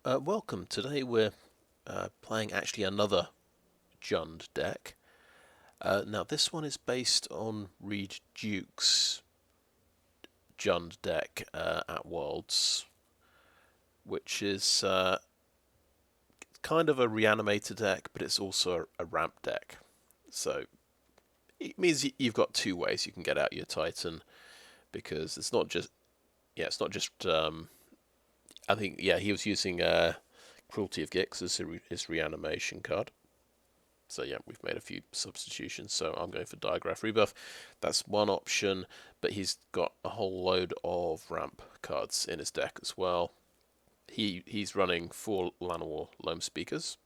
Welcome. Today we're playing actually another Jund deck. Now this one is based on Reid Duke's Jund deck at Worlds, which is kind of a Reanimator deck, but it's also a ramp deck. So it means you've got two ways you can get out your Titan, because it's not just. I think he was using Cruelty of Gix as his reanimation card. So yeah, we've made a few substitutions. So I'm going for Diagraph Rebuff. That's one option, but he's got a whole load of ramp cards in his deck as well. He's running 4 Llanowar Loam Speakers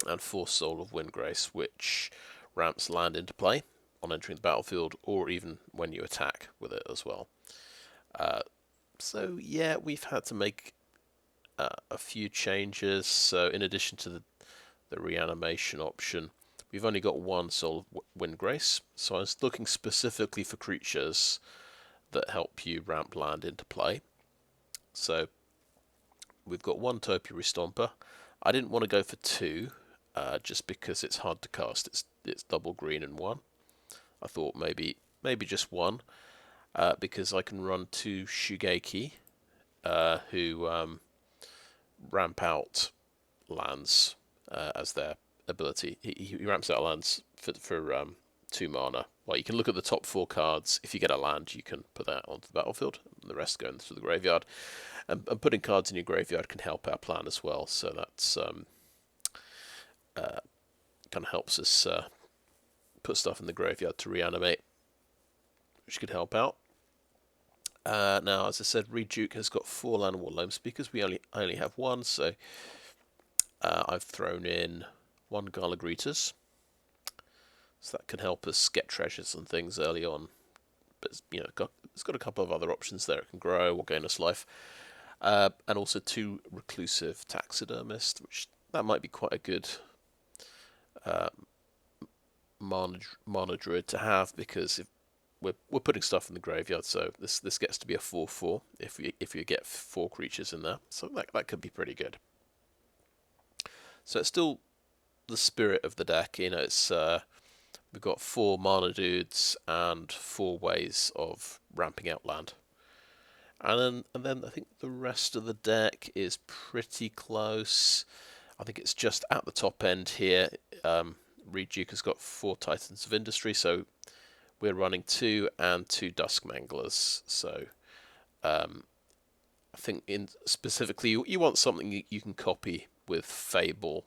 and 4 Soul of Windgrace, which ramps land into play on entering the battlefield, or even when you attack with it as well. So yeah, we've had to make a few changes. So in addition to the reanimation option, we've only got 1 Soul of Windgrace, so I was looking specifically for creatures that help you ramp land into play. So we've got 1 Topiary Stomper. I didn't want to go for 2, just because it's hard to cast. It's double green and 1. I thought maybe just 1, because I can run 2 Shigeki, who ramp out lands as their ability. He ramps out lands for 2 mana. Well, you can look at the top 4 cards. If you get a land, you can put that onto the battlefield, and the rest go into the graveyard. And putting cards in your graveyard can help our plan as well. So that's kind of helps us put stuff in the graveyard to reanimate, which could help out. Now, as I said, Reid Duke has got 4 Llanowar Loam Speakers. I only have 1, so I've thrown in 1 Garligritas. So that can help us get treasures and things early on. But it's got a couple of other options there. It can grow or gain us life. And also 2 Reclusive Taxidermist, which that might be quite a good mana druid to have, because if we're putting stuff in the graveyard, so this gets to be a 4/4 if you get 4 creatures in there. So that could be pretty good. So it's still the spirit of the deck. It's we've got 4 mana dudes and 4 ways of ramping out land. And then I think the rest of the deck is pretty close. I think it's just at the top end here. Reid Duke has got 4 Titans of Industry, so we're running 2 and 2 Dusk Manglers. So I think specifically you want something you can copy with Fable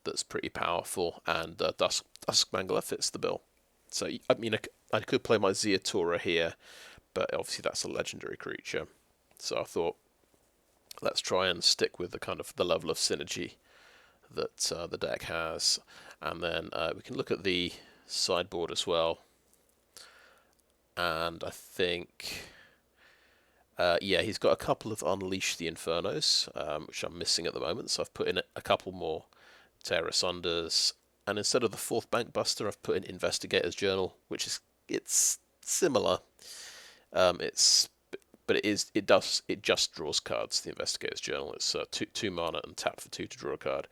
that's pretty powerful, and Dusk Mangler fits the bill. So I could play my Zeatora here, but obviously that's a legendary creature. So I thought, let's try and stick with the level of synergy that the deck has, and then we can look at the sideboard as well. And I think, he's got a couple of Unleash the Infernos, which I'm missing at the moment. So I've put in a couple more Tear Asunders, and instead of the 4th Bank Buster, I've put in Investigator's Journal, which it's similar. It just draws cards. The Investigator's Journal. It's 2 mana and tap for 2 to draw a card.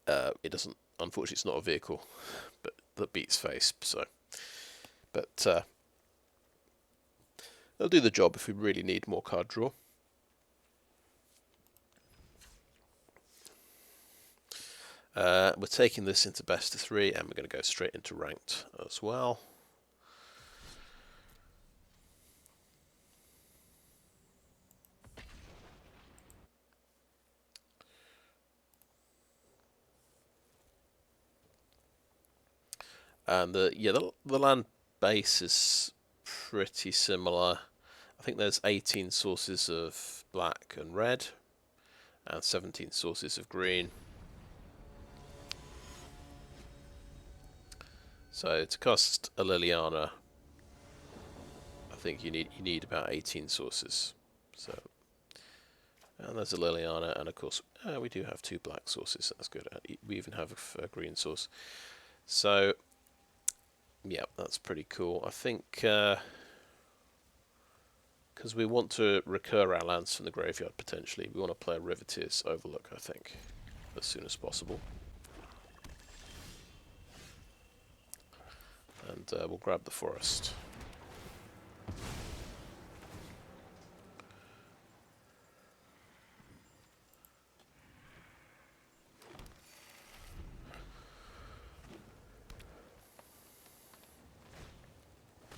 It doesn't. Unfortunately, it's not a vehicle, but that beats face. So, but it'll do the job if we really need more card draw. We're taking this into best of 3, and we're going to go straight into ranked as well. And the land base is pretty similar. I think there's 18 sources of black and red, and 17 sources of green. So to cast a Liliana, I think you need about 18 sources. So, and there's a Liliana, and of course we do have 2 black sources. That's good. We even have a green source. So yeah, that's pretty cool. I think Because we want to recur our lands from the graveyard, potentially. We want to play a Riveteer's Overlook, I think, as soon as possible. And we'll grab the forest.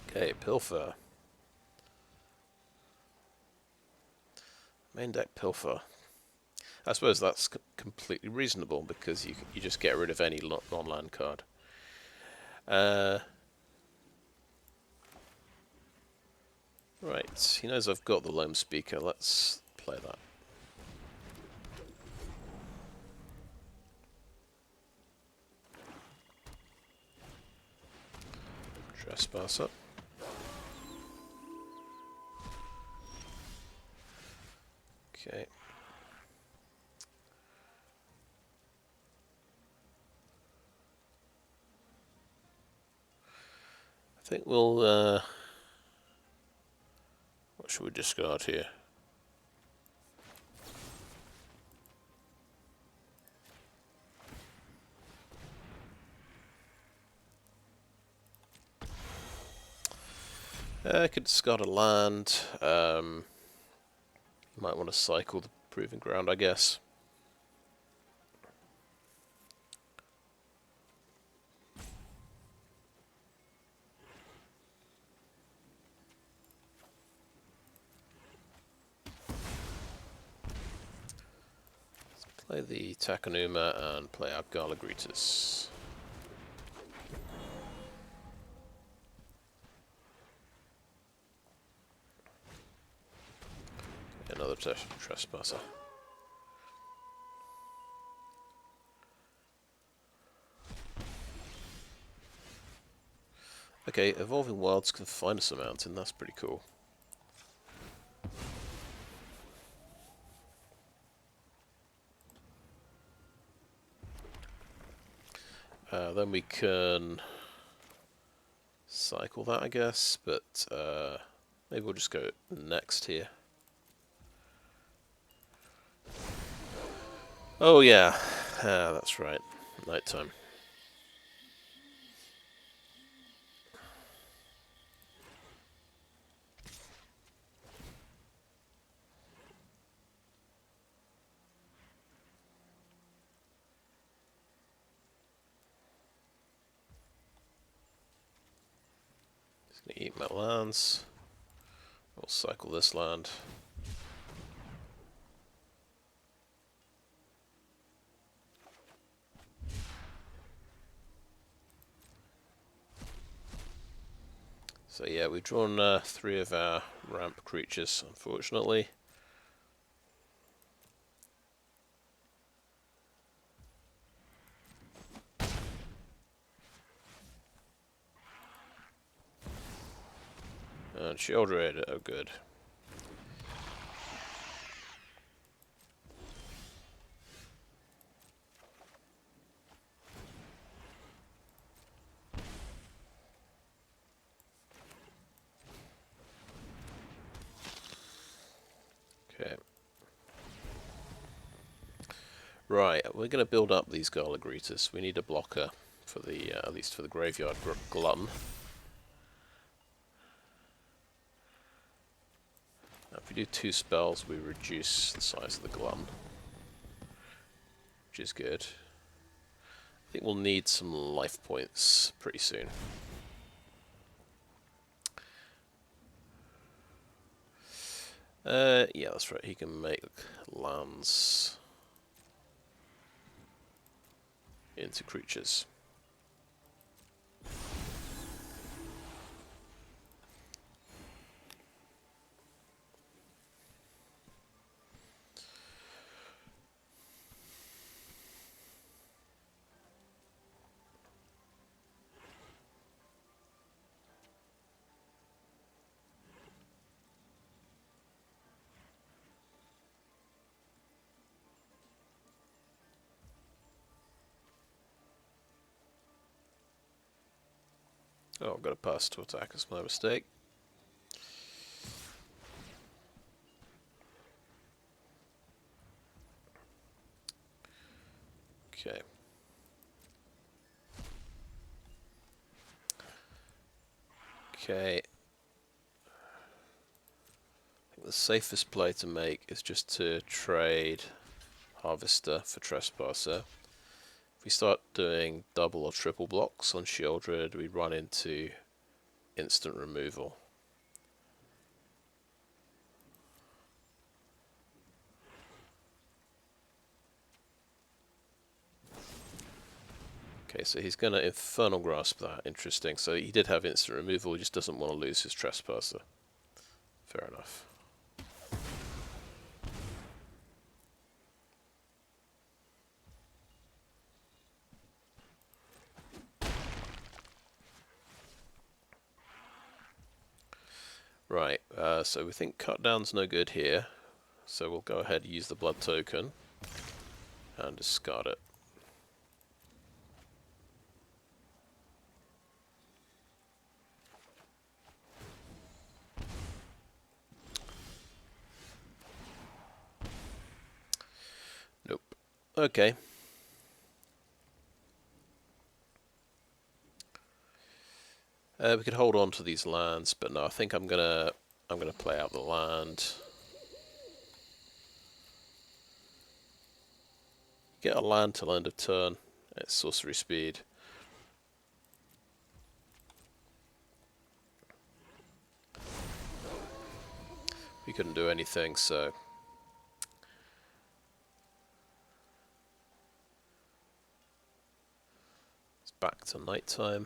Okay, Pilfer. Main deck Pilfer. I suppose that's completely reasonable because you just get rid of any non-land card. Right, he knows I've got the Loam Speaker. Let's play that. Trespasser. Okay. I think we'll, what should we discard here? I could discard a land. Might want to cycle the Proving Ground, I guess. Play the Takanuma and play our Golgari. Another Trespasser. Okay, Evolving Wilds can find us a mountain, that's pretty cool. Then we can cycle that, I guess, but maybe we'll just go next here. Oh yeah, that's right, nighttime. Just gonna eat my lands. We'll cycle this land. So yeah, we've drawn 3 of our ramp creatures, unfortunately. And Sheoldred, oh good. Okay. Right, we're going to build up these Golgari. We need a blocker for the, at least for the graveyard glutton. Now, if we do 2 spells, we reduce the size of the glutton, which is good. I think we'll need some life points pretty soon. Yeah, that's right. He can make lands into creatures. Oh, I've got a pass to attack, that's my mistake. Okay. Okay. I think the safest play to make is just to trade Harvester for Trespasser. If we start doing double or triple blocks on Shieldred, we run into instant removal. Okay, so he's going to Infernal Grasp that. Interesting. So he did have instant removal, he just doesn't want to lose his Trespasser. Fair enough. Right, so we think cut down's no good here, so we'll go ahead and use the blood token and discard it. Nope. Okay. We could hold on to these lands, but no, I think I'm gonna play out the land. Get a land till end of turn. It's sorcery speed. We couldn't do anything, so it's back to nighttime.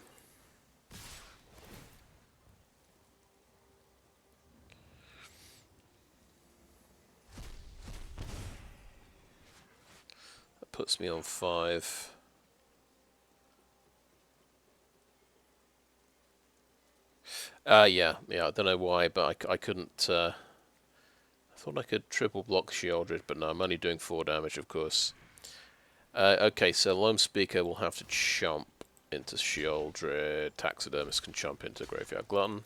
That puts me on 5. Yeah, I don't know why, but I couldn't. I thought I could triple block Shieldred, but no, I'm only doing 4 damage, of course. Okay, so Loam Speaker will have to chomp into Shieldred. Taxidermist can chomp into Graveyard Glutton.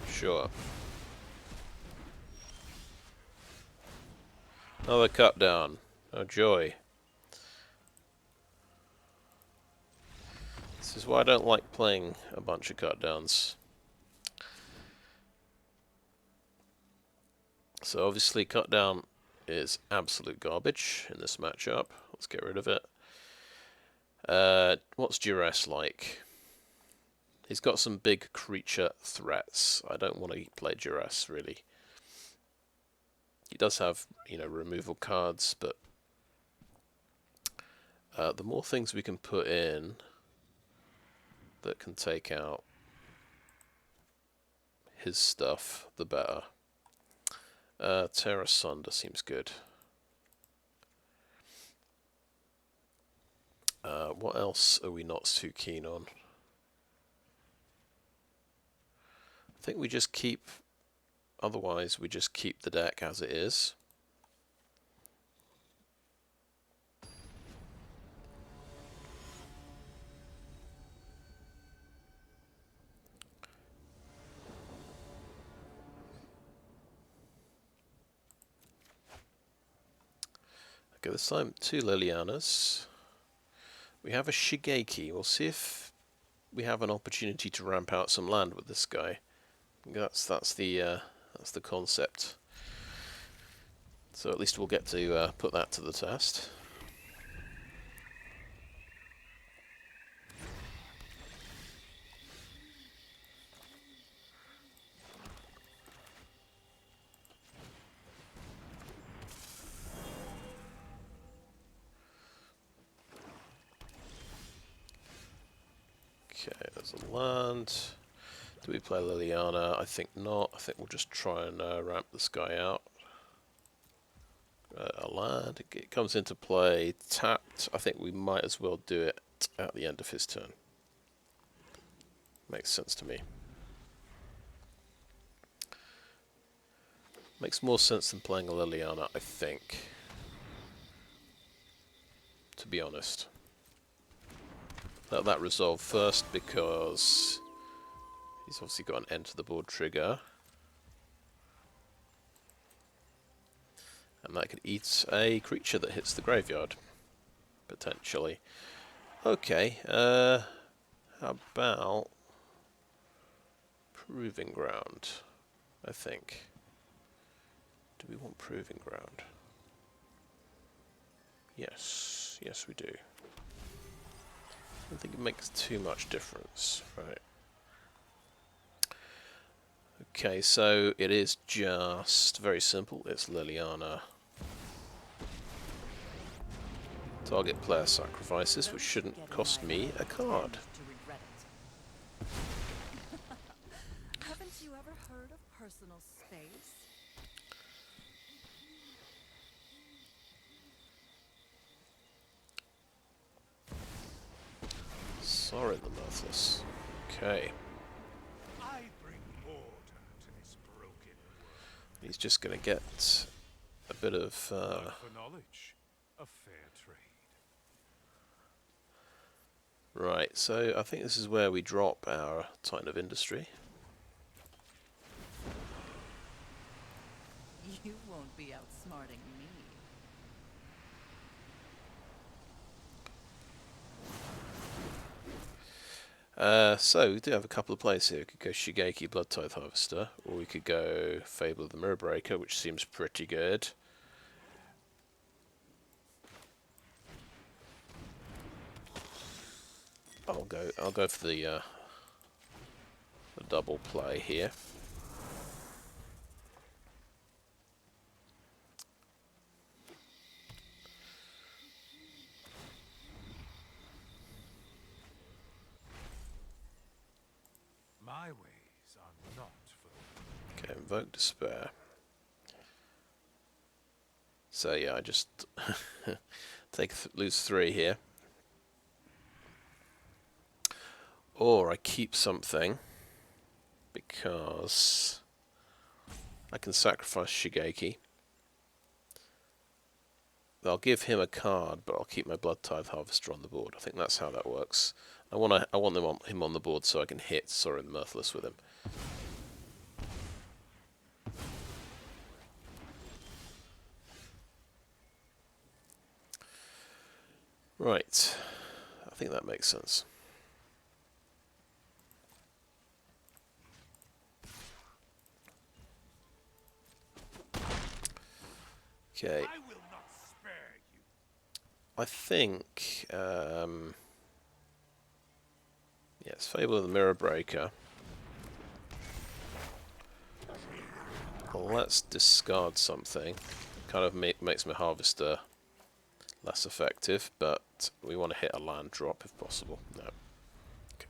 Sure. Another cut down. Oh joy. This is why I don't like playing a bunch of cut downs. So obviously cut down is absolute garbage in this matchup. Let's get rid of it. What's Duress like? He's got some big creature threats. I don't want to play Duress, really. He does have, removal cards, but the more things we can put in that can take out his stuff, the better. Terra Sunder seems good. What else are we not too keen on? I think we just keep... Otherwise, we just keep the deck as it is. Okay, this time 2 Lilianas. We have a Shigeki. We'll see if we have an opportunity to ramp out some land with this guy. That's the concept. So at least we'll get to put that to the test. Okay, there's a land. Do we play Liliana? I think not. I think we'll just try and ramp this guy out. A land. It comes into play tapped. I think we might as well do it at the end of his turn. Makes sense to me. Makes more sense than playing a Liliana, I think. To be honest. let that resolve first, because he's obviously got an enter the board trigger. And that could eat a creature that hits the graveyard, potentially. Okay, how about Proving Ground, I think. Do we want Proving Ground? Yes, yes we do. I don't think it makes too much difference, right? Okay, so it is just very simple. It's Liliana. Target player sacrifices, which shouldn't cost me a card. Haven't you ever heard of personal space? Sorry, the Mirthless. Okay. I bring order to this broken world. He's just going to get a bit of... Blood for knowledge, a fair trade. Right, so I think this is where we drop our Titan of Industry. You won't be outsmarting me. So we do have a couple of plays here. We could go Shigeki, Blood Tithe Harvester, or we could go Fable of the Mirror Breaker, which seems pretty good. I'll go for the double play here. My ways are not for Okay, Invoke Despair. So yeah, I just lose 3 here. Or I keep something because I can sacrifice Shigeki. I'll give him a card, but I'll keep my Blood Tithe Harvester on the board. I think that's how that works. I want him on the board so I can hit Sorry the Mirthless with him. Right, I think that makes sense. Okay. I will not spare you. I think, yes, Fable of the Mirror Breaker. Well, let's discard something. Kind of makes my Harvester less effective, but we want to hit a land drop if possible. No. Okay.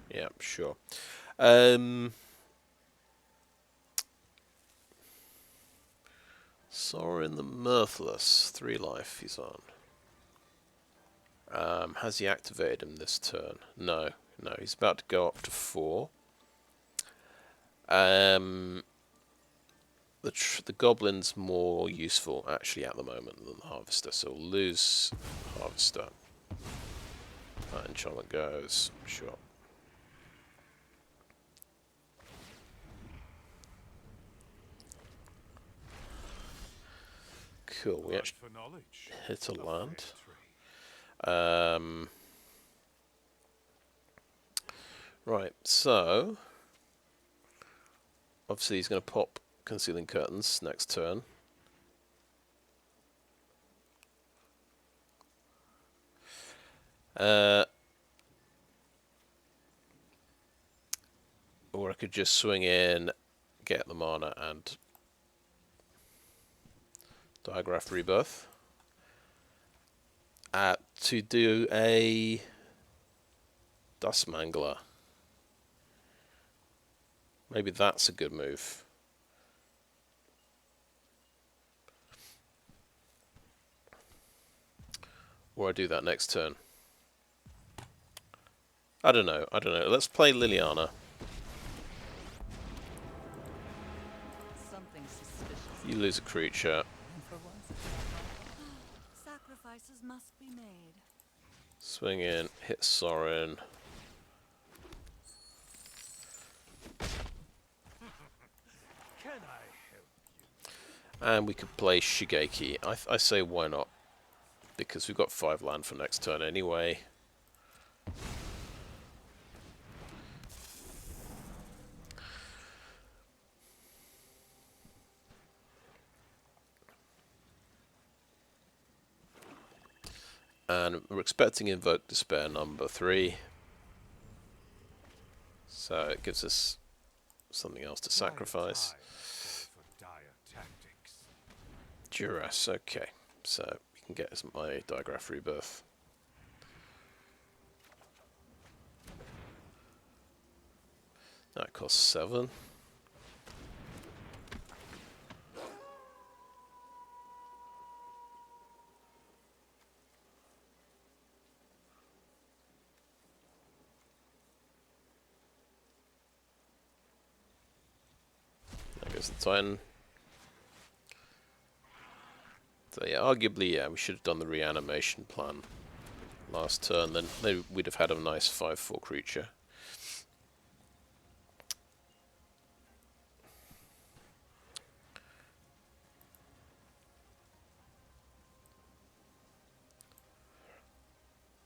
Yeah, sure. Sorin the Mirthless, 3 life he's on. Has he activated him this turn? No, no, he's about to go up to 4. The Goblin's more useful actually at the moment than the Harvester, so we'll lose Harvester. That enchantment goes, sure. Cool, we actually hit a land. Right, so obviously he's going to pop Concealing Curtains next turn. Or I could just swing in, get the mana, and Diagraph Rebirth. To do a Dusk Mangler. Maybe that's a good move. Or I do that next turn. I don't know. Let's play Liliana. Something suspicious. You lose a creature. And for once, it's not my fault. Sacrifices must be made. Swing in, hit Sorin. Can I help? And we could play Shigeki. I say why not? Because we've got 5 land for next turn anyway. And we're expecting Invoke Despair number 3. So it gives us something else to sacrifice. For dire tactics. Duras, okay. So we can get my Digraph Rebirth. That costs 7. There goes the Titan. So yeah, arguably, yeah, we should have done the reanimation plan last turn. Then we'd have had a nice 5/4 creature.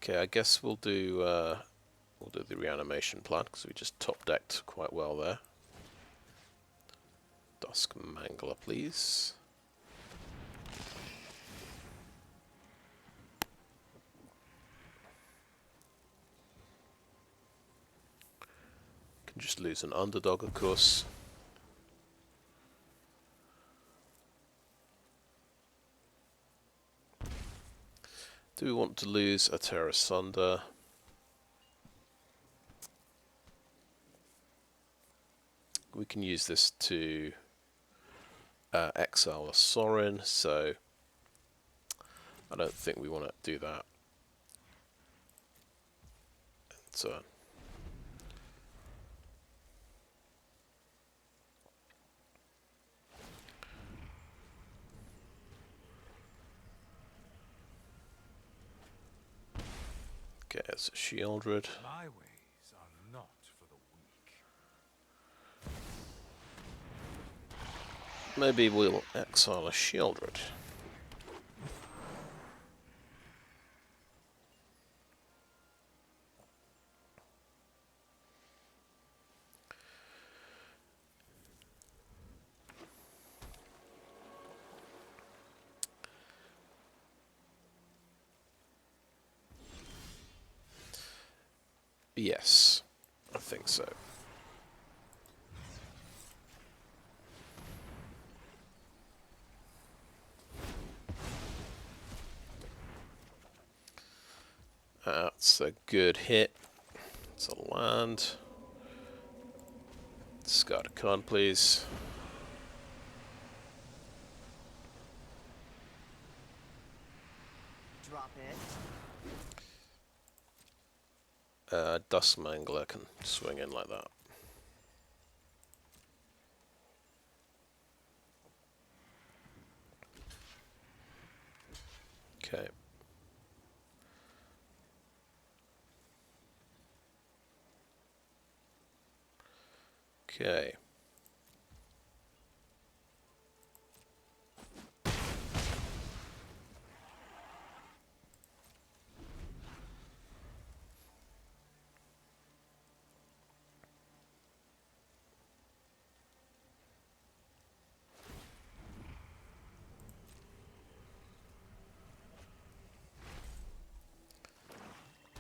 Okay, I guess we'll do the reanimation plan because we just top decked quite well there. Dusk Mangler, please. Can just lose an underdog, of course. Do we want to lose a Terra Sunder? We can use this to exile a Sorin, so I don't think we want to do that. So okay, it's a Shieldred. My ways are not for the weak. Maybe we'll exile a Shieldred. Yes, I think so. That's a good hit. It's a land. Discard a card, please. Drop it. Dusk Mangler can swing in like that. Okay. Okay.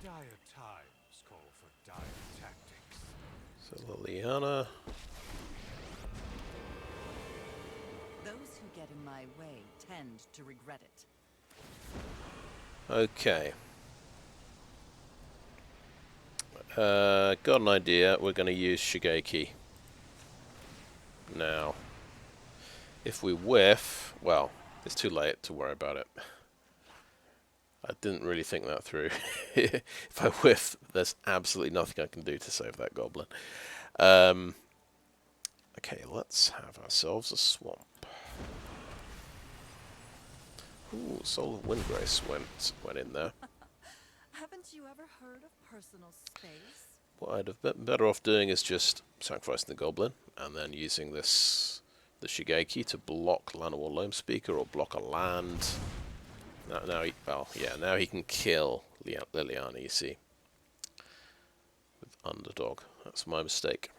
Dire times call for dire tactics. So Liliana. Those who get in my way tend to regret it. Okay. Got an idea. We're going to use Shigeki. Now, if we whiff, well, it's too late to worry about it. I didn't really think that through. If I whiff, there's absolutely nothing I can do to save that goblin. Okay, let's have ourselves a swamp. Ooh, Soul of Windgrace went in there. Haven't you ever heard of personal space? What I'd have been better off doing is just sacrificing the goblin and then using the Shigeki to block Llanowar Loam Speaker or block a land. Now he can kill Liliana, you see. With Underdog. That's my mistake.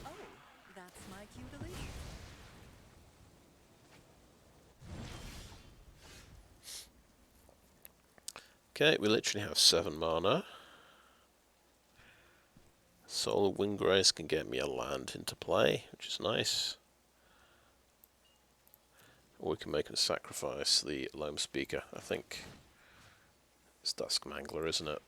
Oh, that's my cue to leave. Okay, we literally have 7 mana. Soul of Windgrace can get me a land into play, which is nice. Or we can make him sacrifice the Loam Speaker. I think it's Dusk Mangler, isn't it?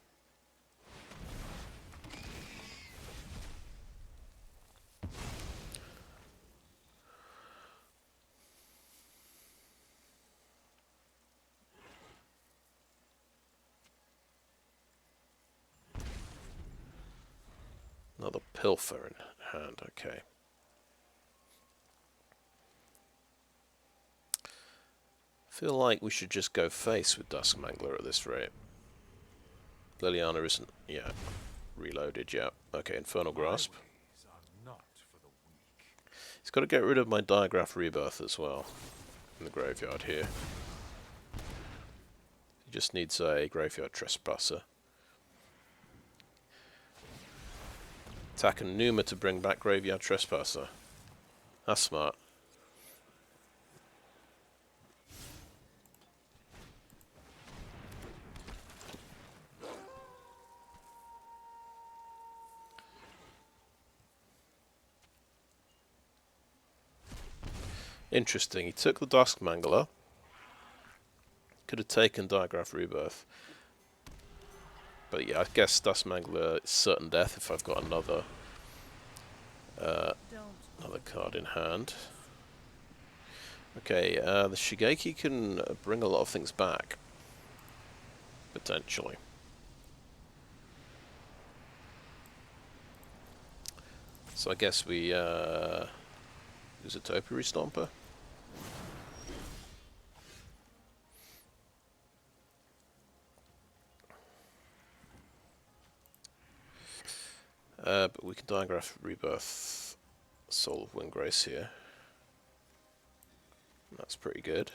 Another Pilfer in hand, okay. Feel like we should just go face with Dusk Mangler at this rate. Liliana isn't yet reloaded yet. Okay, Infernal Grasp. Ways are not for the weak. He's got to get rid of my Diagraph Rebirth as well. In the graveyard here. He just needs a Graveyard Trespasser. Attack a Numa to bring back Graveyard Trespasser. That's smart. Interesting. He took the Dusk Mangler. Could have taken Diagraph Rebirth. But yeah, I guess Dusk Mangler is certain death if I've got another card in hand. Okay, the Shigeki can bring a lot of things back. Potentially. So I guess we use a Topiary Stomper. But we can Diagraph Rebirth Soul of Windgrace here. That's pretty good.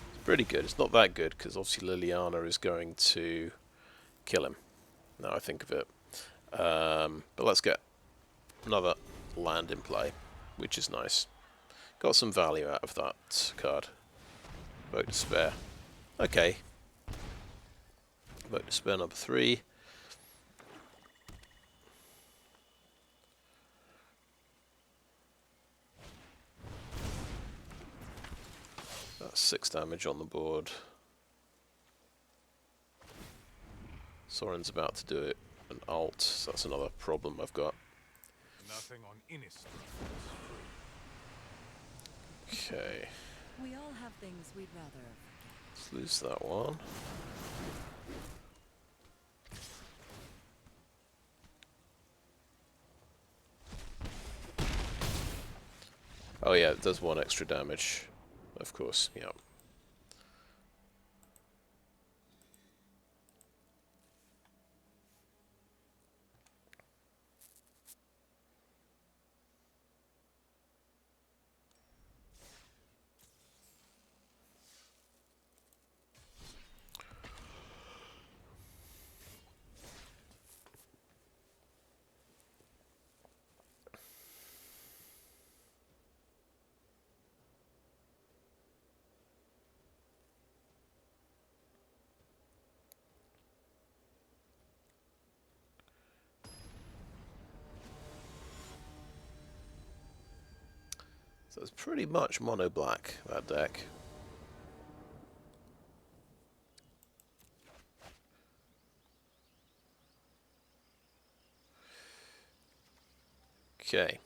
It's pretty good. It's not that good because obviously Liliana is going to kill him. Now I think of it. But let's get another land in play, which is nice. Got some value out of that card. Vote Despair. Okay. Vote Despair number 3. That's 6 damage on the board. Soren's about to do it. An alt, so that's another problem I've got. Nothing on Innistrad is free. Okay. We all have things we'd rather Let's lose that one. Oh yeah, it does 1 extra damage. Of course, yeah. So it's pretty much mono black, that deck. Okay.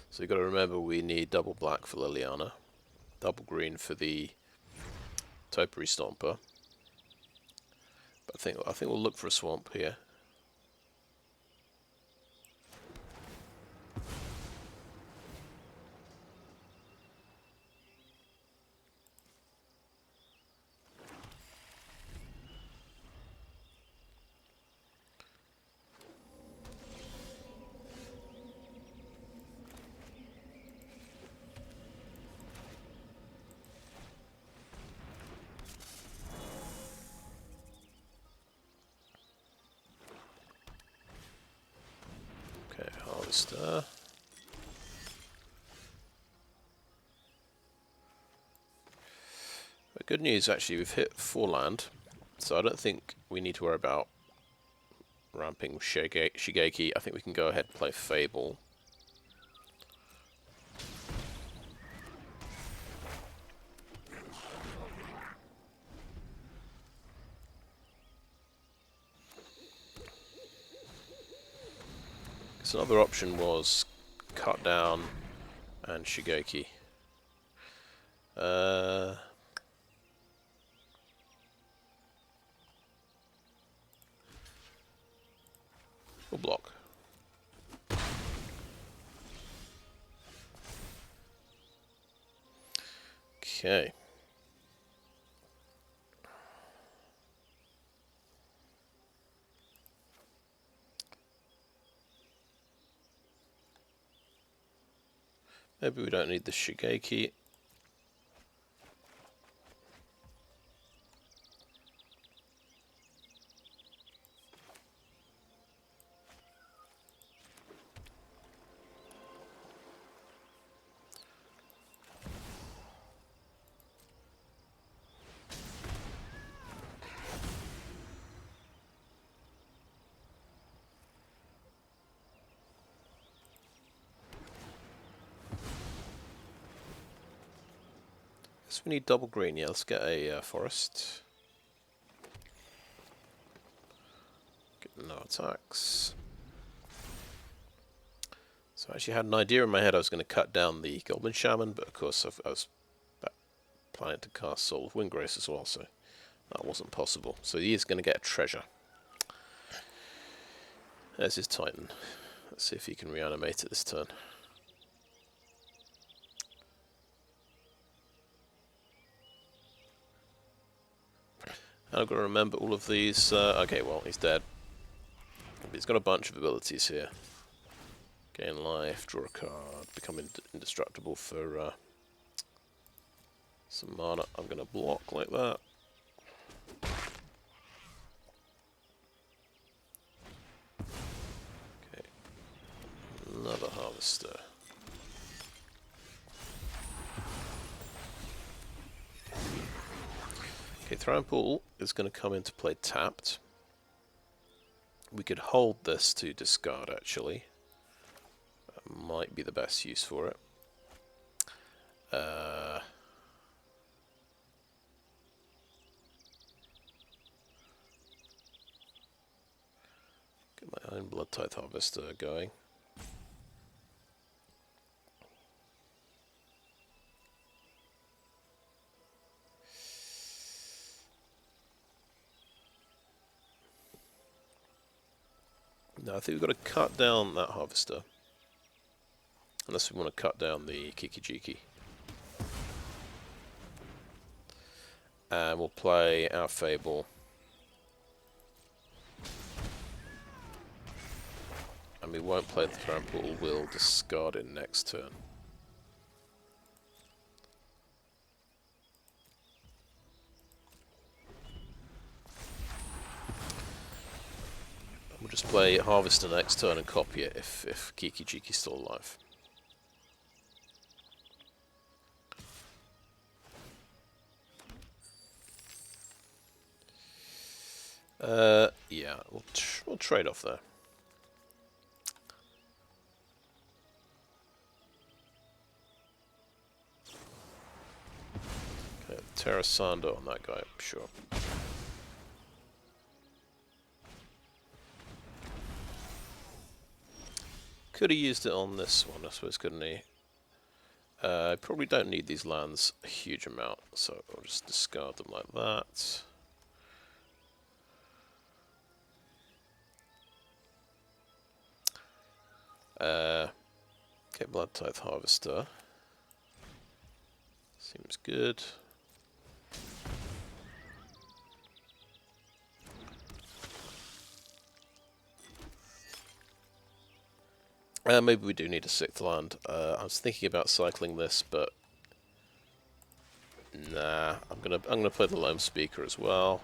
So you've got to remember we need double black for Liliana, double green for the Topiary Stomper. But I think we'll look for a swamp here. Okay, Harvester. But good news, actually, we've hit 4 land, so I don't think we need to worry about ramping Shigeki. I think we can go ahead and play Fable. So another option was cut down and Shigeki. We'll block. Okay. Maybe we don't need the Shigeki. Guess we need double green. Yeah, let's get a forest. Get no attacks. So I actually had an idea in my head I was going to cut down the Goblin Shaman, but of course I was planning to cast Soul of Windgrace as well, so that wasn't possible. So he is going to get a treasure. There's his Titan. Let's see if he can reanimate it this turn. And I've got to remember all of these. Okay, well, he's dead. But he's got a bunch of abilities here. Gain life, draw a card, become indestructible for some mana. I'm going to block like that. Okay. Another Harvester. Okay, Trample is going to come into play tapped. We could hold this to discard, actually. That might be the best use for it. Get my own Blood Tithe Harvester going. No, I think we've got to cut down that Harvester. Unless we want to cut down the Kikijiki. And we'll play our Fable. And we won't play the Trample, we'll discard it next turn. We'll just play Harvester next turn and copy it if Kikijiki's still alive. Yeah, we'll trade off there. Terra Sanda on that guy, sure. Could have used it on this one, I suppose, couldn't he? Probably don't need these lands a huge amount, so I'll just discard them like that. Get Blood Tithe Harvester. Seems good. Maybe we do need a 6th land. I was thinking about cycling this, but nah. I'm gonna play the Loam Speaker as well.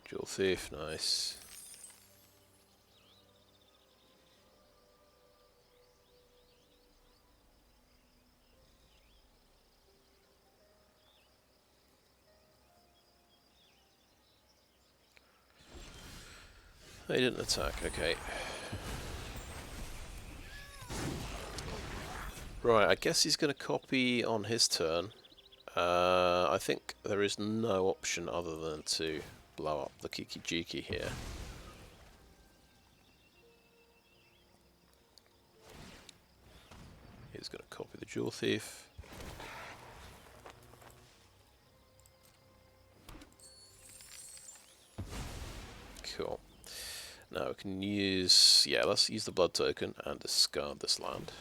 Jewel Thief, nice. They didn't attack, okay. Right, I guess he's going to copy on his turn. I think there is no option other than to blow up the Kiki-Jiki here. He's going to copy the Jewel Thief. Cool. Now we can use... yeah, let's use the blood token and discard this land.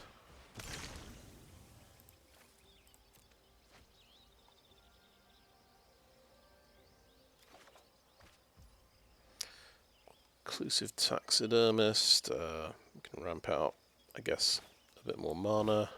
Inclusive Taxidermist. We can ramp out, I guess, a bit more mana.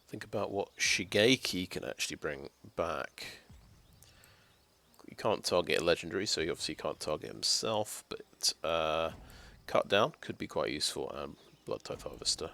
Think about what Shigeki can actually bring back. You can't target a legendary, so he obviously can't target himself, but cut down could be quite useful, and Blood Tithe Harvester.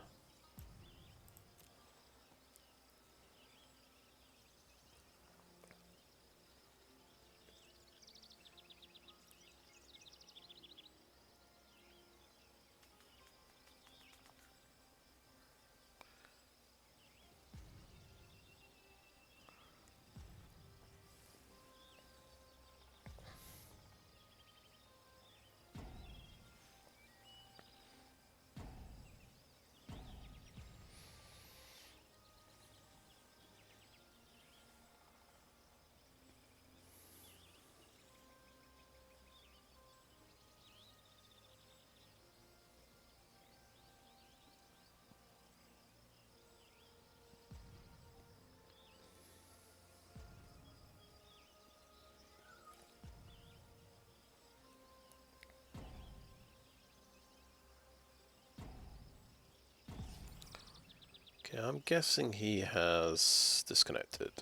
Okay, I'm guessing he has disconnected.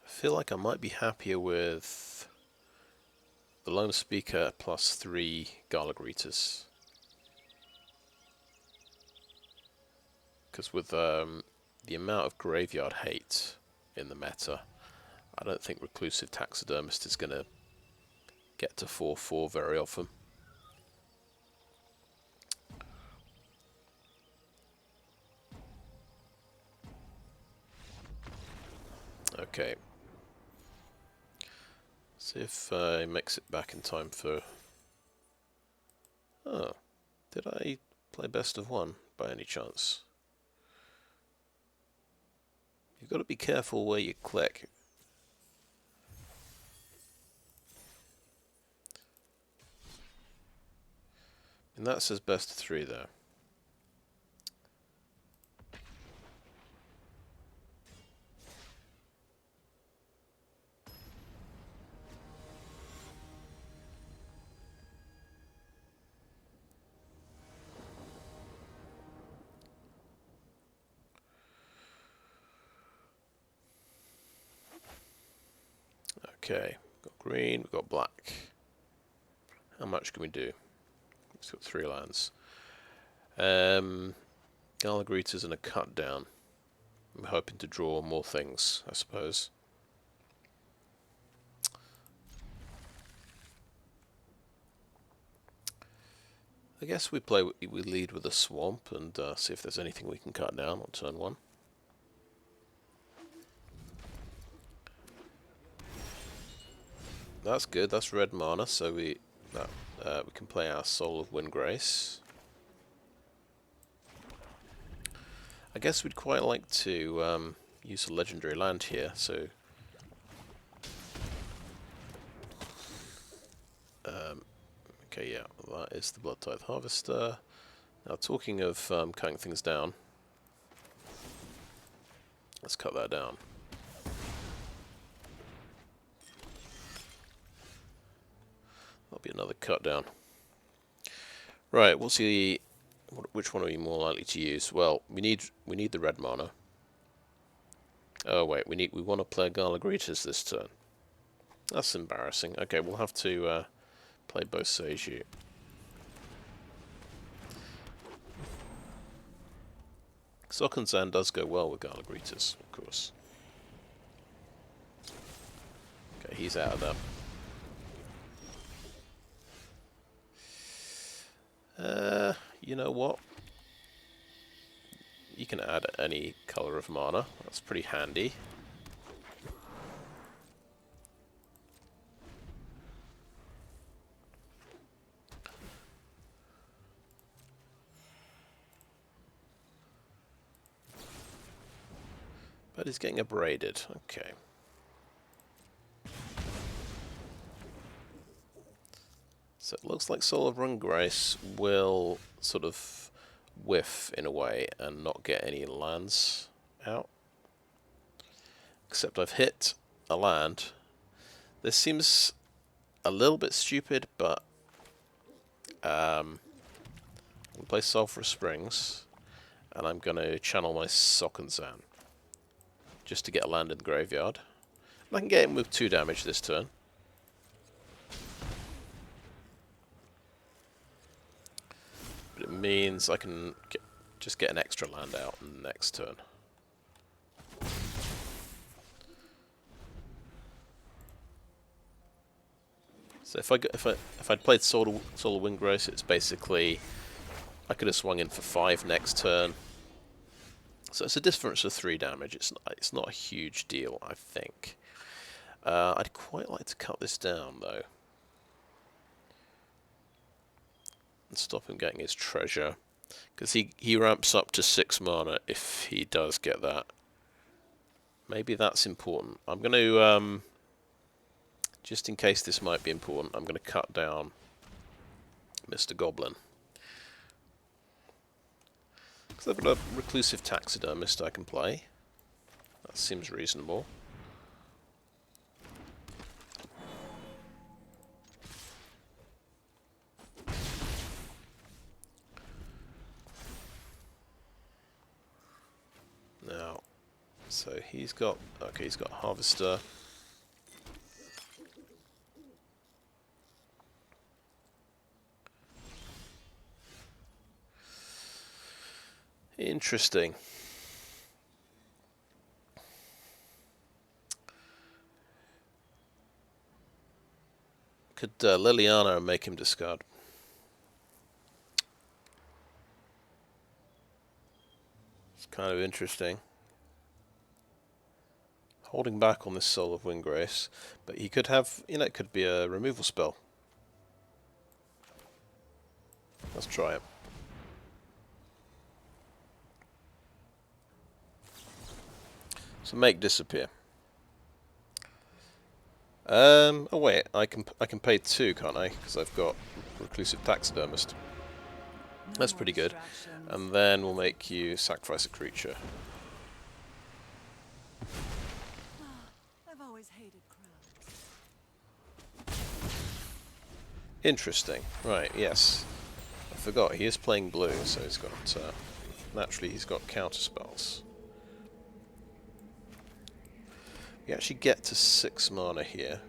I feel like I might be happier with the Lone Speaker plus 3 Golgari. Because with the amount of graveyard hate in the meta, I don't think Reclusive Taxidermist is going to get to 4/4 very often. Okay. See if I mix it back in time for... Oh, did I play best of one by any chance? You've got to be careful where you click. And that says best of 3 though. Okay, we've got green, we've got black. How much can we do? It's got 3 lands. Golgari's and a cut down. I'm hoping to draw more things, I suppose. I guess we lead with a swamp and see if there's anything we can cut down on turn 1. That's good. That's red mana, so we can play our Soul of Windgrace. I guess we'd quite like to use a legendary land here, so okay, yeah, that is the Blood Tithe Harvester. Now, talking of cutting things down, let's cut that down. That'll be another cut down. Right, we'll see. Which one are we more likely to use? Well, we need the red mana. Oh wait, we want to play Golgari this turn. That's embarrassing. Okay, we'll have to play Bo3. Sokonzan does go well with Golgari, of course. Okay, he's out of that. You know what? You can add any color of mana. That's pretty handy. But he's getting abraded. Okay. So it looks like Soul of Windgrace will sort of whiff in a way and not get any lands out. Except I've hit a land. This seems a little bit stupid, but I'm going to play Sulphurous Springs and I'm going to channel my Sokonzan just to get a land in the graveyard. And I can get him with 2 damage this turn. But it means I can just get an extra land out in the next turn. So if I'd played Soul of Windgrace, it's basically I could have swung in for 5 next turn. So it's a difference of 3 damage. It's not a huge deal, I think. I'd quite like to cut this down though. And stop him getting his treasure. Because he ramps up to 6 mana if he does get that. Maybe that's important. I'm going to, just in case this might be important, I'm going to cut down Mr. Goblin. Because I've got a Reclusive Taxidermist I can play. That seems reasonable. Now, so he's got Harvester. Interesting. Could Liliana make him discard? It's kind of interesting. Holding back on this Soul of Windgrace, but he could have, you know, it could be a removal spell. Let's try it. So make disappear. Oh wait, I can pay 2, can't I? Because I've got Reclusive Taxidermist. That's pretty good. And then we'll make you sacrifice a creature. I've always hated crowds. Interesting. Right, yes. I forgot, he is playing blue, so he's got... naturally, he's got counter spells. We actually get to 6 mana here.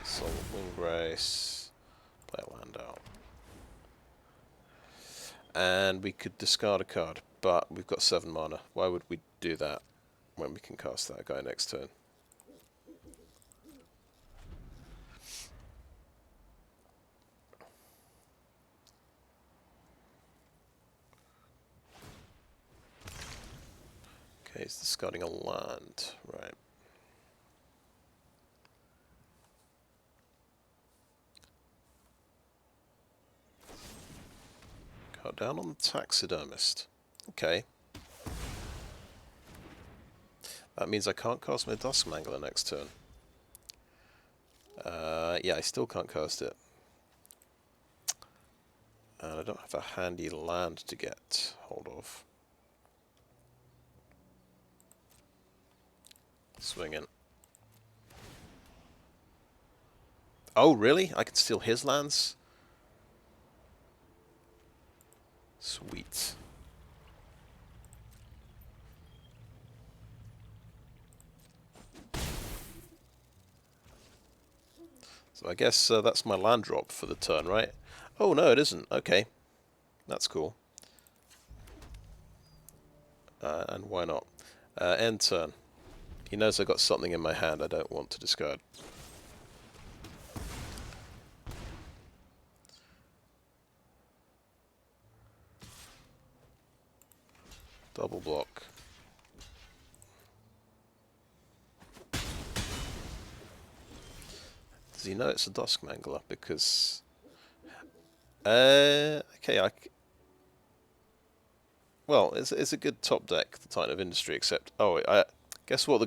Soul of Windgrace. Play a land out. And we could discard a card, but we've got 7 mana. Why would we do that when we can cast that guy next turn? Okay, he's discarding a land. Right. Cut down on the Taxidermist. Okay. That means I can't cast my Dusk Mangler next turn. Yeah, I still can't cast it. And I don't have a handy land to get hold of. Swinging. Oh, really? I can steal his lands? Sweet. So I guess that's my land drop for the turn, right? Oh, no, it isn't. Okay. That's cool. And why not? End turn. He knows I got something in my hand I don't want to discard. Double block. Does he know it's a Dusk Mangler? Because... okay, well, it's a good top deck, the Titan of Industry, except... Oh, guess what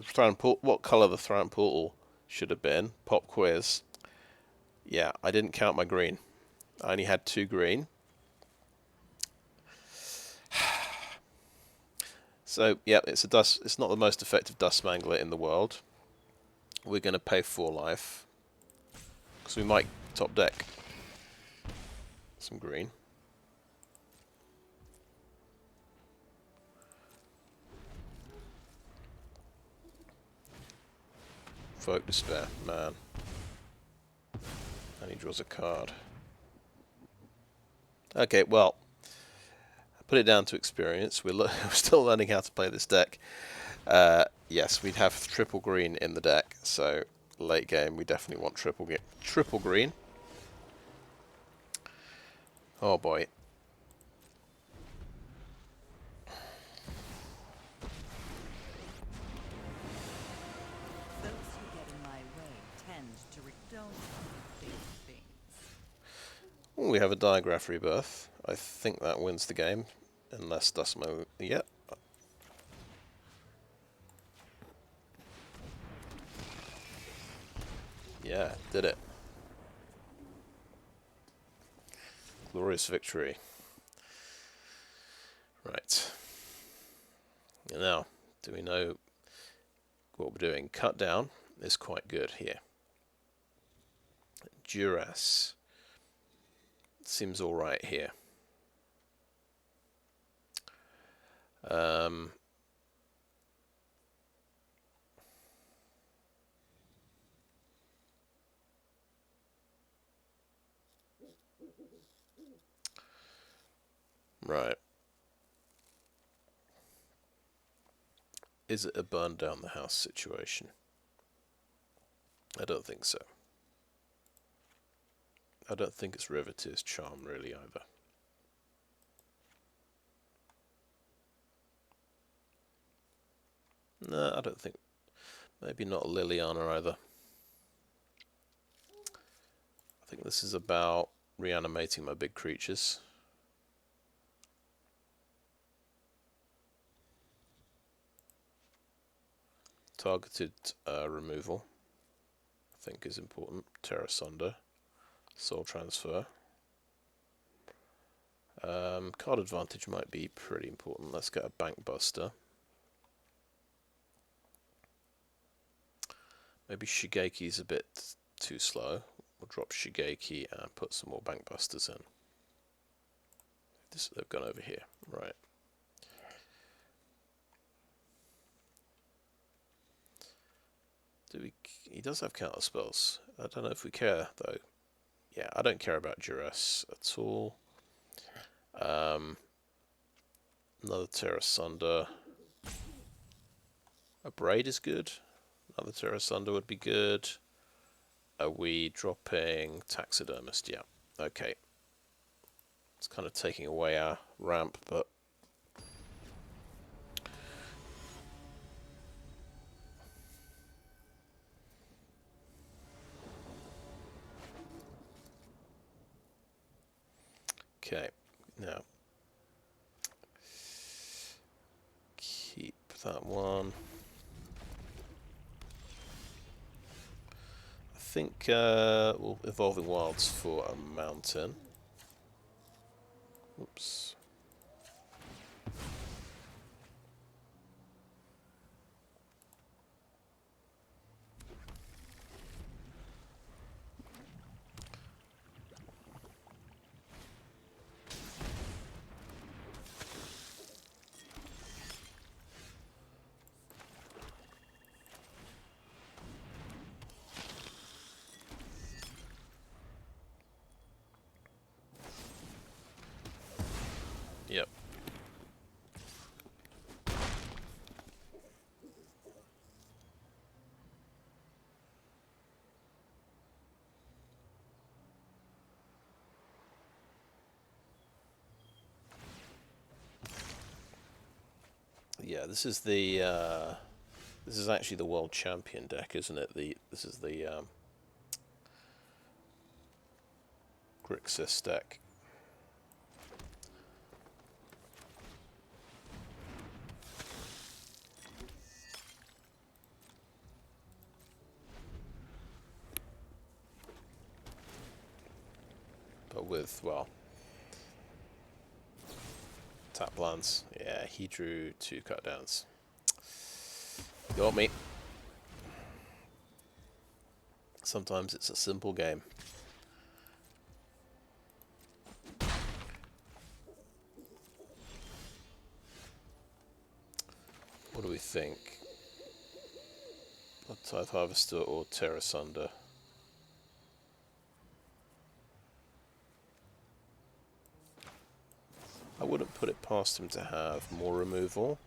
what colour the Thran Portal should have been? Pop quiz. Yeah, I didn't count my green. I only had 2 green. So, yeah, it's not the most effective Dusk Mangler in the world. We're going to pay 4 life. Because we might top deck some green. Folk Despair, man. And he draws a card. Okay, well, put it down to experience. We're still learning how to play this deck. Yes, we'd have triple green in the deck, so late game we definitely want triple green. Oh boy. Those who get in my way tend to don't big things. Ooh, we have a Diagraph Rebirth. I think that wins the game. Unless Dustmo... Yep. Yeah, did it. Glorious victory. Right. And now, do we know what we're doing? Cut down is quite good here. Duras seems alright here. Right. Is it a burn down the house situation? I don't think so. I don't think it's Riveteer's Charm really either. No, I don't think. Maybe not Liliana either. I think this is about reanimating my big creatures. Targeted removal, I think, is important. Terra Sunder, Soul Transfer. Card advantage might be pretty important. Let's get a Bank Buster. Maybe Shigeki's a bit too slow. We'll drop Shigeki and put some more Bank Busters in. They've gone over here, right. He does have counter spells. I don't know if we care though. Yeah, I don't care about Duress at all. Another Terra Sunder. A Braid is good. Another Terra Sunder would be good. Are we dropping Taxidermist? Yeah. Okay. It's kind of taking away our ramp, but okay. Now keep that one. I think we'll Evolving Wilds for a mountain. Oops. Yep. Yeah, this is the this is actually the world champion deck, isn't it? This is the Grixis deck. But with, well, tap lands. Yeah, he drew 2 cut downs. Got me. Sometimes it's a simple game. What do we think? Blood Tithe Harvester or Terra Sunder? I wouldn't put it past him to have more removal.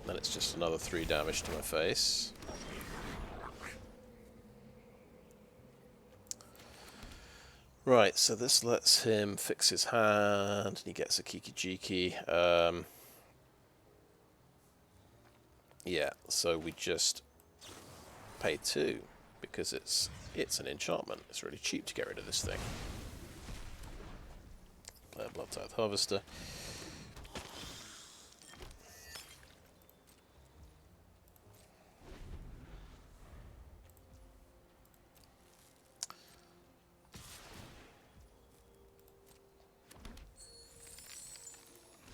Then it's just another 3 damage to my face. Right, so this lets him fix his hand, and he gets a Kiki-Jiki. Yeah, so we just pay 2 because it's an enchantment. It's really cheap to get rid of this thing. Play a Blood Tithe Harvester.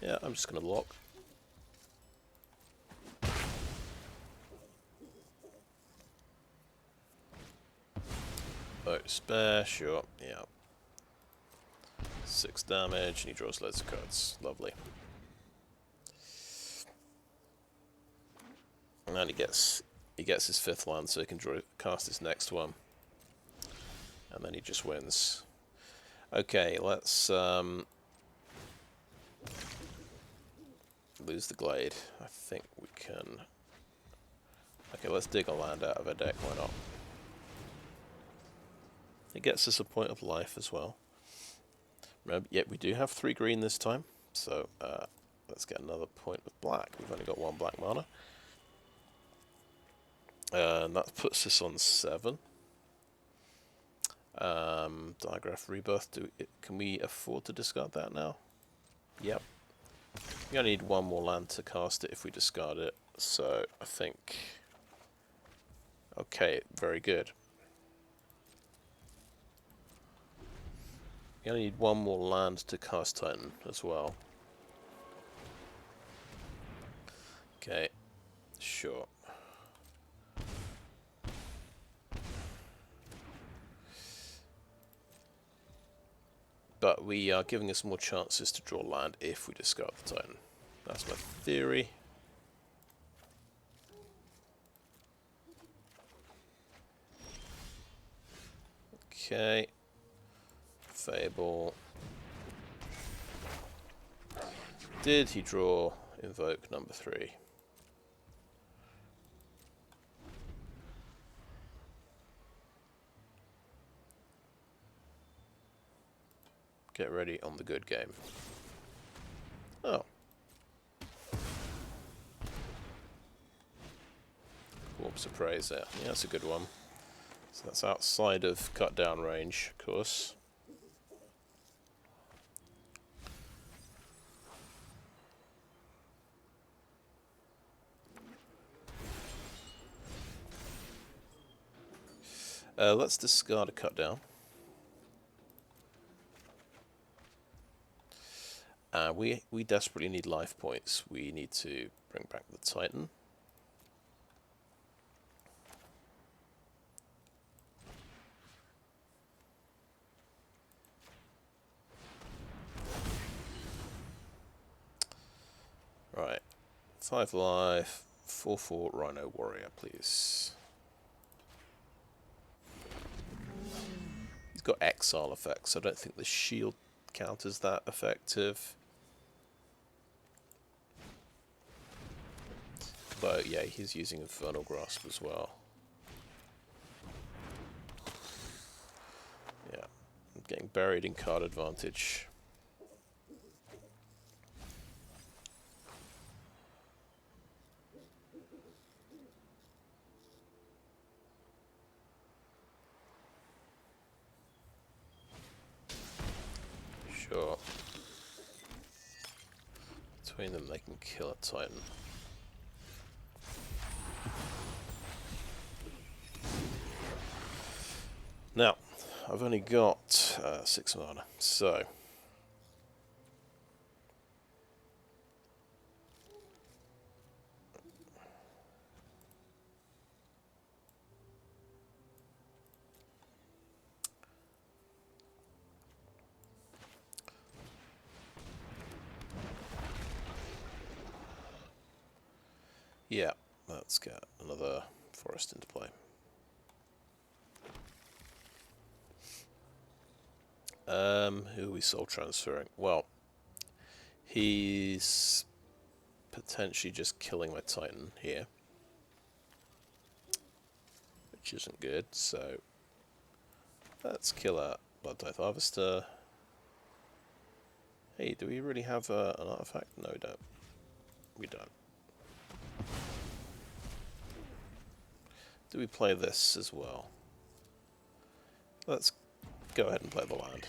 Yeah, I'm just going to lock. Oh, spare, sure, yeah. 6 damage, and he draws loads of cards. Lovely. And then he gets his 5th land, so he can cast his next one. And then he just wins. Okay, let's lose the glade. I think we can. Okay, let's dig a land out of our deck. Why not? It gets us a point of life as well. Remember, we do have 3 green this time, so let's get another point of black. We've only got 1 black mana. And that puts us on 7. Digraph Rebirth, can we afford to discard that now? Yep. We only need 1 more land to cast it if we discard it, so I think... Okay, very good. We only need 1 more land to cast Titan as well. Okay, sure. But we are giving us more chances to draw land if we discard the Titan. That's my theory. Okay. Fable. Did he draw Invoke number 3? Get ready on the good game. Oh. Corpse Appraiser. Yeah, that's a good one. So that's outside of cut down range, of course. Let's discard a cut down. We desperately need life points. We need to bring back the Titan. Right. 5 life, 4/4 Rhino Warrior, please. He's got exile effects, so I don't think the shield counters that effective. But yeah, he's using Infernal Grasp as well. Yeah, I'm getting buried in card advantage. Sure. Between them, they can kill a Titan. Now, I've only got 6 mana, so... Yeah, let's get another forest into play. Who are we soul transferring? Well, he's potentially just killing my Titan here, which isn't good, so let's kill a Blood Tithe Harvester. Hey, do we really have an artifact? No, we don't. We don't. Do we play this as well? Let's go ahead and play the land.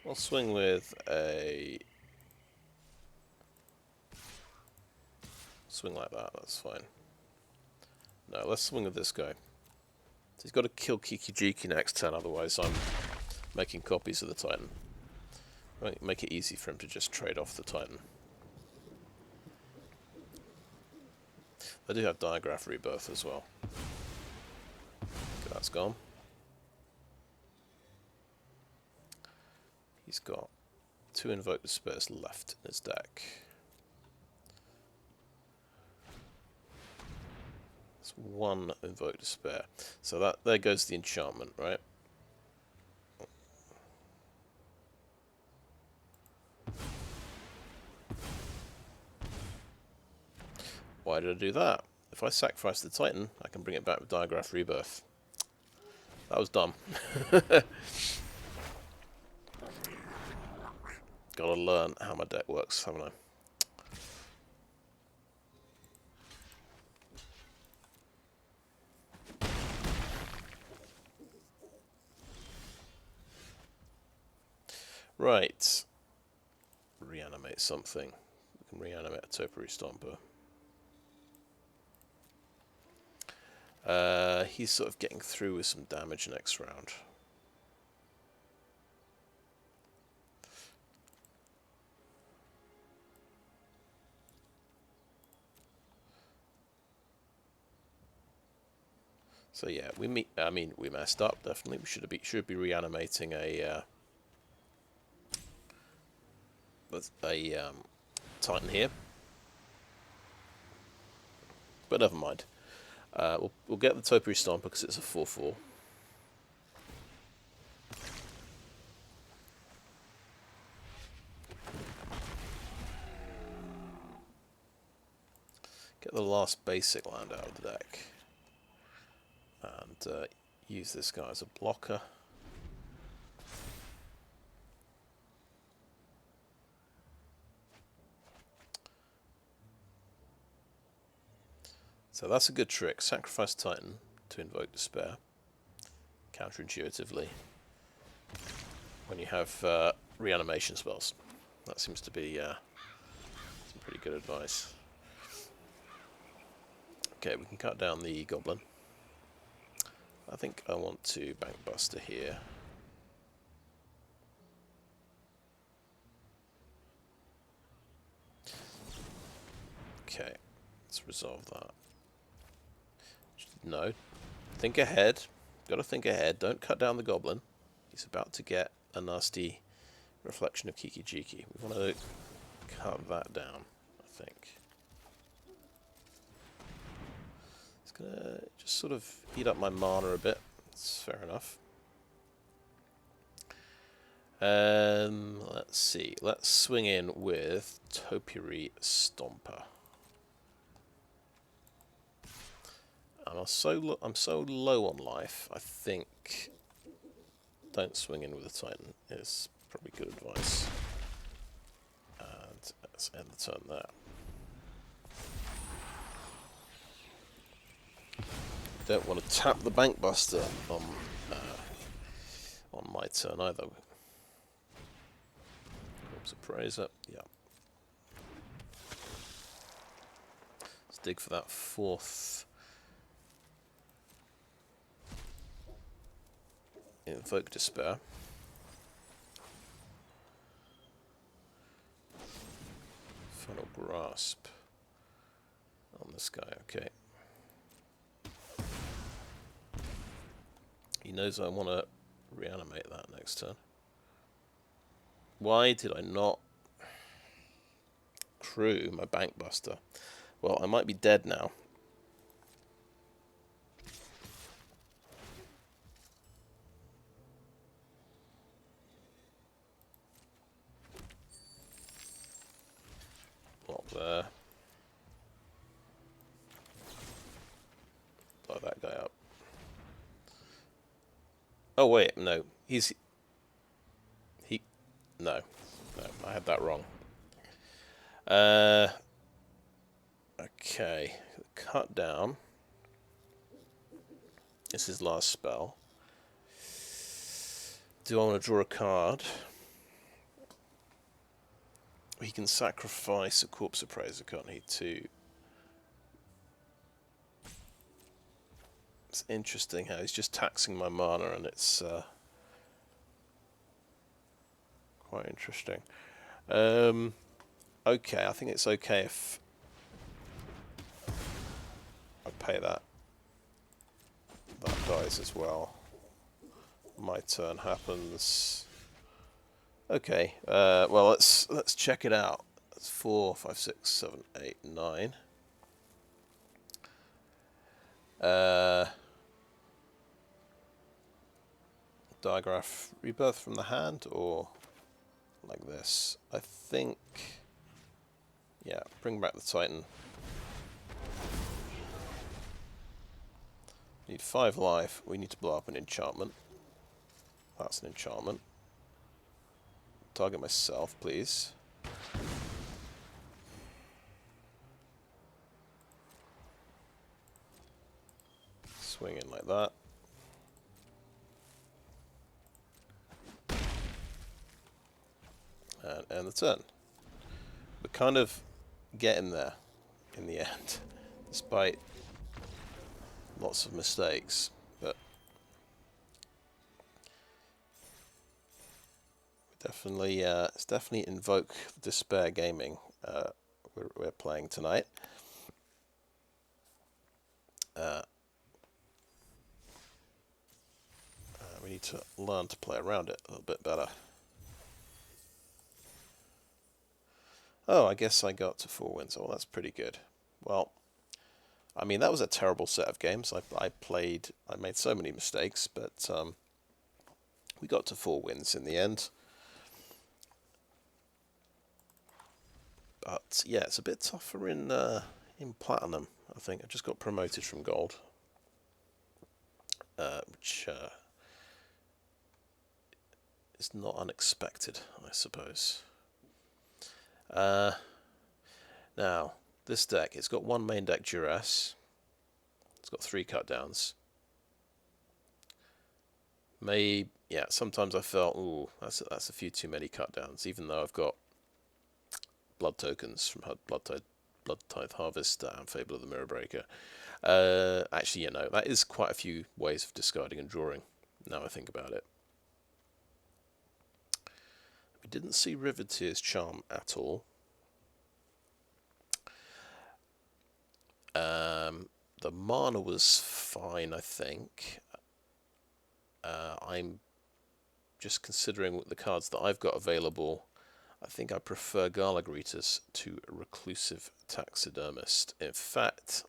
We'll swing with a... Swing like that, that's fine. No, let's swing with this guy. So he's got to kill Kiki-Jiki next turn, otherwise I'm making copies of the Titan. Make it easy for him to just trade off the Titan. I do have Digraph Rebirth as well. Okay, that's gone. He's got 2 Invoke Despairs left in his deck. That's 1 Invoke Despair. So that there goes the enchantment, right? Why did I do that? If I sacrifice the Titan, I can bring it back with Diagraph Rebirth. That was dumb. Gotta learn how my deck works, haven't I? Right. Reanimate something. We can reanimate a Topiary Stomper. He's sort of getting through with some damage next round. So yeah, we messed up definitely. We should be reanimating a Titan here, but never mind. We'll get the Topiary Stomper because it's a 4/4. Get the last basic land out of the deck, and use this guy as a blocker. So that's a good trick. Sacrifice Titan to invoke Despair. Counterintuitively, when you have reanimation spells, that seems to be some pretty good advice. Okay, we can cut down the Goblin. I think I want to Bankbuster here. Okay, let's resolve that. No, think ahead. Gotta think ahead. Don't cut down the Goblin. He's about to get a nasty reflection of Kiki-Jiki. We want to cut that down, I think. It's gonna just sort of heat up my mana a bit. That's fair enough. Let's see. Let's swing in with Topiary Stomper. I'm so low on life. I think don't swing in with a Titan is probably good advice. And let's end the turn there. Don't want to tap the Bankbuster on my turn either. Corpse Appraiser, yeah. Let's dig for that 4th. Invoke Despair. Final Grasp on this guy, okay. He knows I want to reanimate that next turn. Why did I not crew my Bankbuster? Well, I might be dead now. Block there. Blow that guy up. Oh wait, no. No, I had that wrong. Okay, cut down. This is last spell. Do I want to draw a card? He can sacrifice a Corpse Appraiser, can't he, too? It's interesting how he's just taxing my mana, and it's quite interesting. Okay, I think it's okay if I pay that. That dies as well. My turn happens. Okay, well let's check it out. That's 4, 5, 6, 7, 8, 9. Diagraph Rebirth from the hand, or like this. I think, yeah, bring back the Titan. Need 5 life. We need to blow up an enchantment. That's an enchantment. Target myself, please. Swing in like that. And end the turn. We're kind of getting there in the end, despite lots of mistakes. But definitely, it's definitely Invoke Despair Gaming we're playing tonight. We need to learn to play around it a little bit better. Oh, I guess I got to 4 wins. Oh, that's pretty good. Well, I mean, that was a terrible set of games. I made so many mistakes, but we got to 4 wins in the end. But yeah, it's a bit tougher in Platinum. I think I just got promoted from Gold, which is not unexpected, I suppose. Now, this deck, it's got 1 main deck duress. It's got 3 cut downs. Yeah, sometimes I felt, ooh, that's a few too many cut downs, even though I've got blood tokens from Blood Tithe Harvest and Fable of the Mirror Breaker. Actually, you know, that is quite a few ways of discarding and drawing, now I think about it. We didn't see Riveteer's Charm at all. The mana was fine, I think. I'm just considering the cards that I've got available. I think I prefer Golgari to Reclusive Taxidermist. In fact,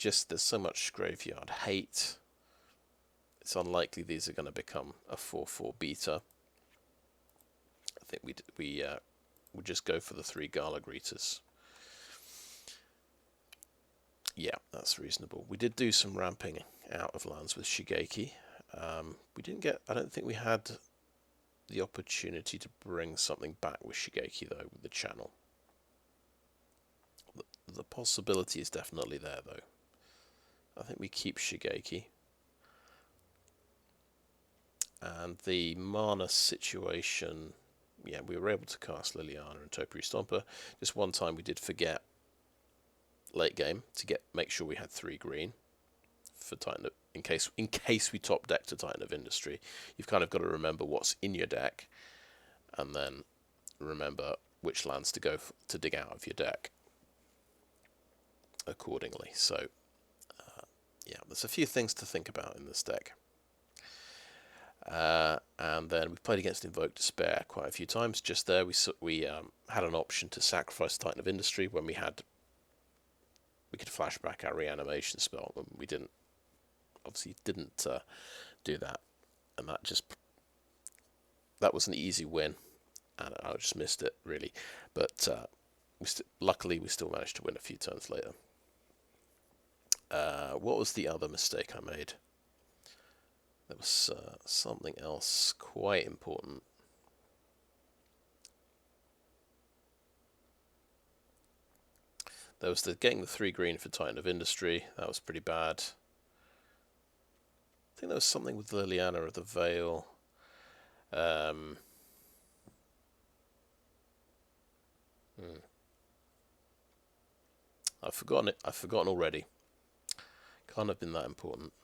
there's so much graveyard hate. It's unlikely these are going to become a 4/4 beta. I think we'll just go for the 3 Golgari. Yeah, that's reasonable. We did do some ramping out of lands with Shigeki. We didn't get. I don't think we had the opportunity to bring something back with Shigeki though, with the channel. The possibility is definitely there though. I think we keep Shigeki. And the mana situation, yeah, we were able to cast Liliana and Topiary Stomper. Just one time we did forget late game to make sure we had 3 green for Titan of, in case we top deck to Titan of Industry. You've kind of got to remember what's in your deck, and then remember which lands to go to dig out of your deck accordingly. So yeah, there's a few things to think about in this deck. And then we played against Invoke Despair quite a few times. Just there, we had an option to sacrifice Titan of Industry when we could flash back our reanimation spell, and we didn't do that, and that was an easy win, and I just missed it really. But luckily we still managed to win a few turns later. What was the other mistake I made? There was something else quite important. There was getting the 3 green for Titan of Industry. That was pretty bad. I think there was something with Liliana of the Veil. I've forgotten it. I've forgotten already. Can't have been that important.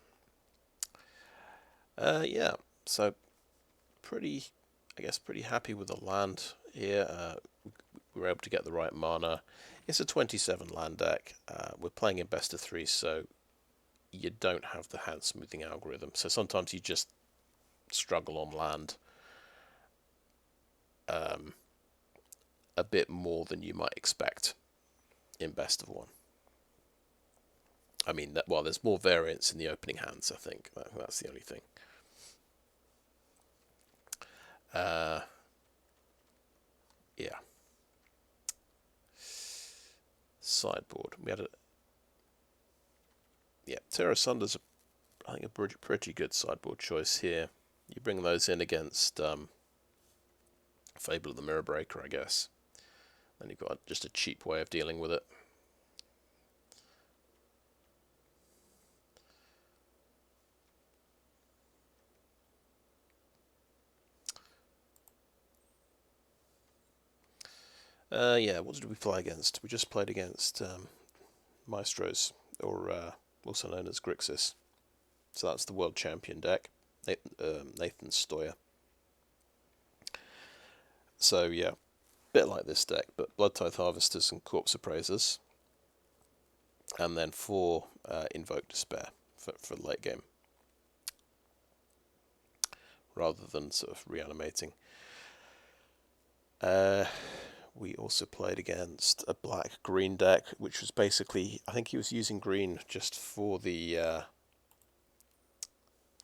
Yeah, so pretty happy with the land here. We were able to get the right mana. It's a 27 land deck. We're playing in best of 3, so you don't have the hand smoothing algorithm. So sometimes you just struggle on land a bit more than you might expect in best of 1. I mean, there's more variance in the opening hands, I think. That's the only thing. Yeah. Sideboard. We had Terra Sunder's I think a pretty good sideboard choice here. You bring those in against Fable of the Mirror Breaker, I guess. Then you've got just a cheap way of dealing with it. Yeah, what did we play against? We just played against Maestros, or also known as Grixis. So that's the world champion deck, Nathan Stoyer. So yeah, bit like this deck, but Blood Tithe Harvesters and Corpse Appraisers, and then 4 Invoke Despair for late game, rather than sort of reanimating. We also played against a black-green deck, which was basically, I think he was using green just for the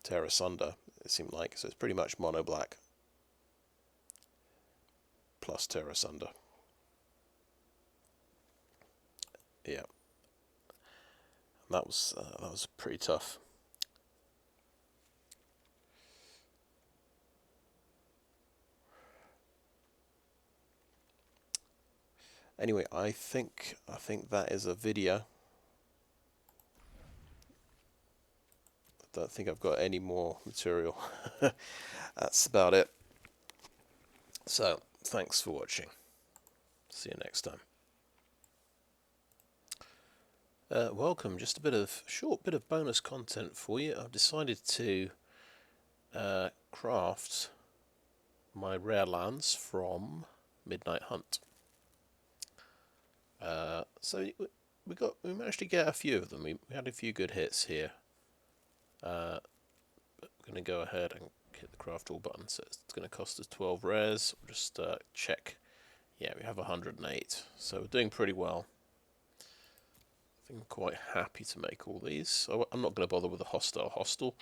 Tear Asunder, it seemed like. So it's pretty much mono-black plus Tear Asunder. Yeah. That was pretty tough. Anyway, I think that is a video. I don't think I've got any more material. That's about it. So, thanks for watching. See you next time. Welcome. Just a short bit of bonus content for you. I've decided to craft my rare lands from Midnight Hunt. So we managed to get a few of them. We had a few good hits here. But we're going to go ahead and hit the craft all button. So it's going to cost us 12 rares. We'll just check. Yeah, we have 108. So we're doing pretty well. I think I'm quite happy to make all these. So I'm not going to bother with a hostile.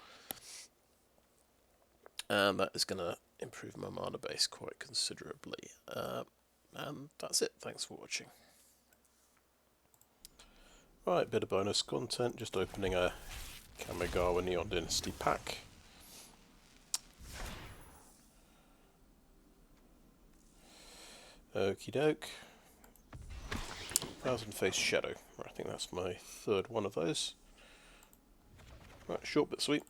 And that is going to improve my mana base quite considerably. And that's it. Thanks for watching. Right, bit of bonus content. Just opening a Kamigawa Neon Dynasty pack. Okie doke. Thousand Face Shadow. I think that's my 3rd one of those. Right, short but sweet.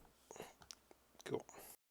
Cool.